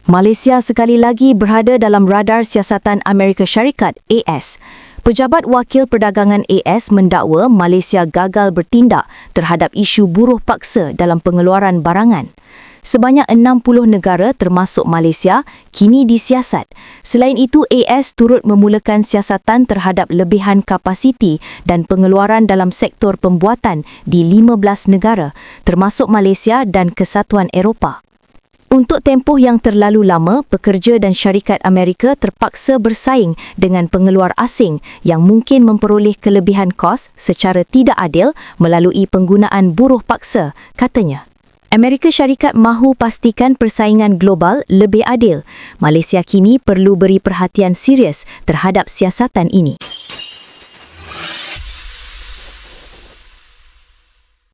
Malaysia sekali lagi berada dalam radar siasatan Amerika Syarikat AS. Pejabat Wakil Perdagangan AS mendakwa Malaysia gagal bertindak terhadap isu buruh paksa dalam pengeluaran barangan. Sebanyak 60 negara termasuk Malaysia kini disiasat. Selain itu, AS turut memulakan siasatan terhadap lebihan kapasiti dan pengeluaran dalam sektor pembuatan di 15 negara, termasuk Malaysia dan Kesatuan Eropah. Untuk tempoh yang terlalu lama, pekerja dan syarikat Amerika terpaksa bersaing dengan pengeluar asing yang mungkin memperoleh kelebihan kos secara tidak adil melalui penggunaan buruh paksa, katanya. Amerika Syarikat mahu pastikan persaingan global lebih adil. Malaysia kini perlu beri perhatian serius terhadap siasatan ini.